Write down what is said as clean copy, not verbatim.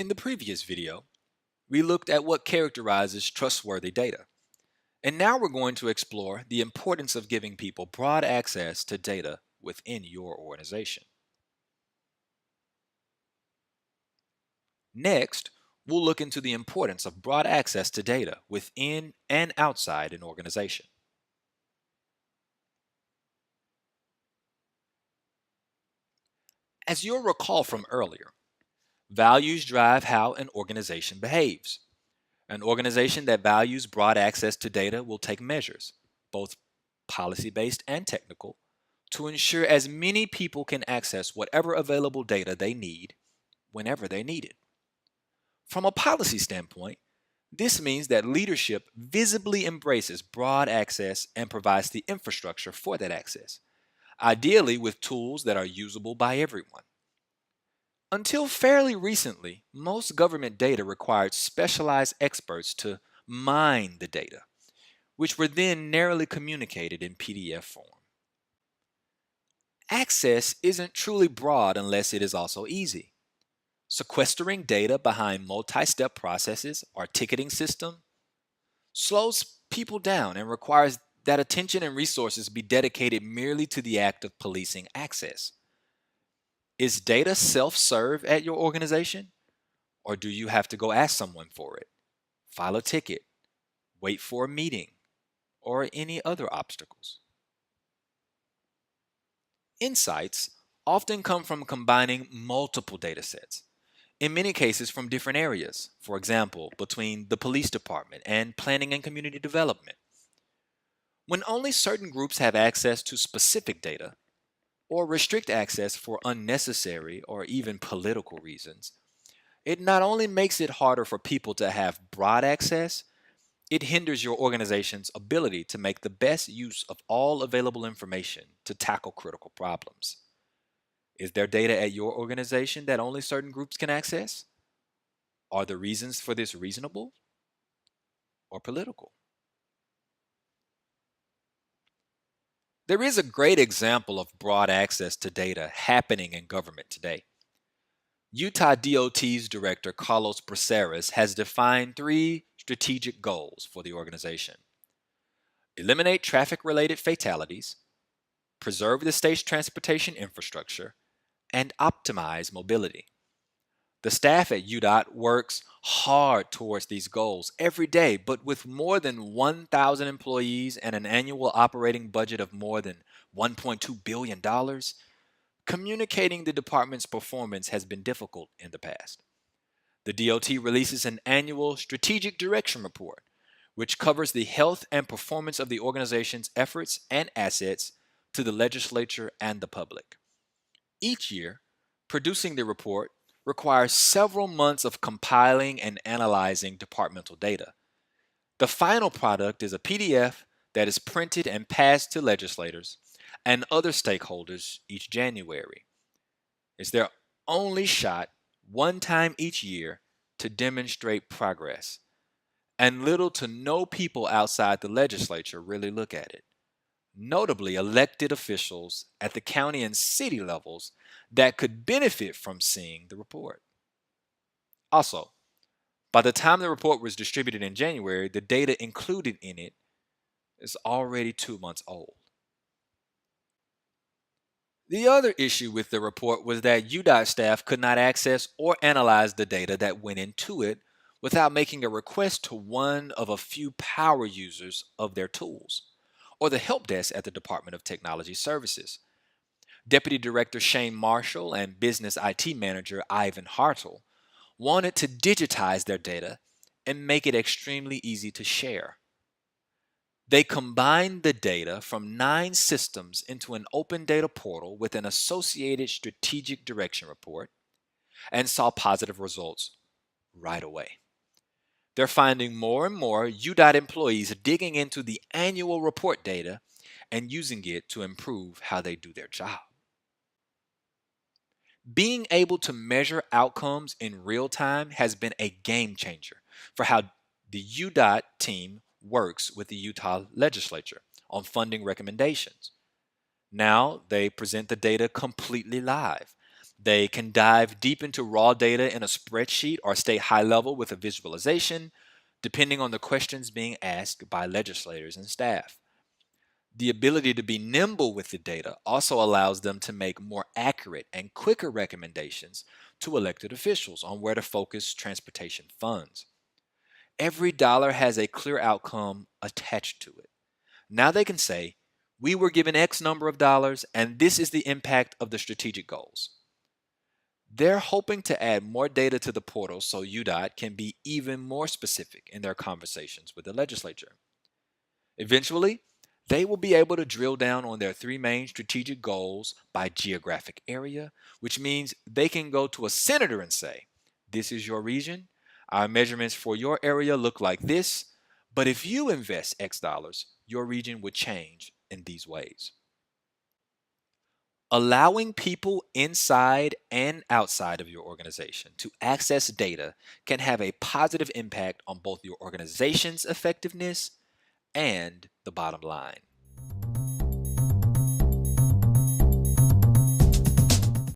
In the previous video, we looked at what characterizes trustworthy data. And now we're going to explore the importance of giving people broad access to data within your organization. Next, we'll look into the importance of broad access to data within and outside an organization. As you'll recall from earlier, values drive how an organization behaves. An organization that values broad access to data will take measures, both policy-based and technical, to ensure as many people can access whatever available data they need whenever they need it. From a policy standpoint, this means that leadership visibly embraces broad access and provides the infrastructure for that access, ideally with tools that are usable by everyone. Until fairly recently, most government data required specialized experts to mine the data, which were then narrowly communicated in PDF form. Access isn't truly broad unless it is also easy. Sequestering data behind multi-step processes or ticketing system slows people down and requires that attention and resources be dedicated merely to the act of policing access. Is data self-serve at your organization? Or do you have to go ask someone for it, file a ticket, wait for a meeting, or any other obstacles? Insights often come from combining multiple data sets, in many cases from different areas, for example, between the police department and planning and community development. When only certain groups have access to specific data, or restrict access for unnecessary or even political reasons, it not only makes it harder for people to have broad access, it hinders your organization's ability to make the best use of all available information to tackle critical problems. Is there data at your organization that only certain groups can access? Are the reasons for this reasonable or political? There is a great example of broad access to data happening in government today. Utah DOT's director Carlos Braceras has defined 3 strategic goals for the organization: eliminate traffic-related fatalities, preserve the state's transportation infrastructure, and optimize mobility. The staff at UDOT works hard towards these goals every day, but with more than 1,000 employees and an annual operating budget of more than $1.2 billion, communicating the department's performance has been difficult in the past. The DOT releases an annual strategic direction report, which covers the health and performance of the organization's efforts and assets to the legislature and the public. Each year, producing the report requires several months of compiling and analyzing departmental data. The final product is a PDF that is printed and passed to legislators and other stakeholders each January. It's their only shot, one time each year, to demonstrate progress. And little to no people outside the legislature really look at it. Notably, elected officials at the county and city levels that could benefit from seeing the report. Also, by the time the report was distributed in January, the data included in it is already 2 months old. The other issue with the report was that UDOT staff could not access or analyze the data that went into it without making a request to one of a few power users of their tools, or the help desk at the Department of Technology Services. Deputy Director Shane Marshall and Business IT Manager Ivan Hartle wanted to digitize their data and make it extremely easy to share. They combined the data from 9 systems into an open data portal with an associated strategic direction report and saw positive results right away. They're finding more and more UDOT employees digging into the annual report data and using it to improve how they do their job. Being able to measure outcomes in real time has been a game changer for how the UDOT team works with the Utah legislature on funding recommendations. Now they present the data completely live. They can dive deep into raw data in a spreadsheet or stay high level with a visualization, depending on the questions being asked by legislators and staff. The ability to be nimble with the data also allows them to make more accurate and quicker recommendations to elected officials on where to focus transportation funds. Every dollar has a clear outcome attached to it. Now they can say, we were given X number of dollars, and this is the impact of the strategic goals. They're hoping to add more data to the portal so UDOT can be even more specific in their conversations with the legislature. Eventually, they will be able to drill down on their three main strategic goals by geographic area, which means they can go to a senator and say, this is your region. Our measurements for your area look like this, but if you invest X dollars, your region would change in these ways. Allowing people inside and outside of your organization to access data can have a positive impact on both your organization's effectiveness and the bottom line.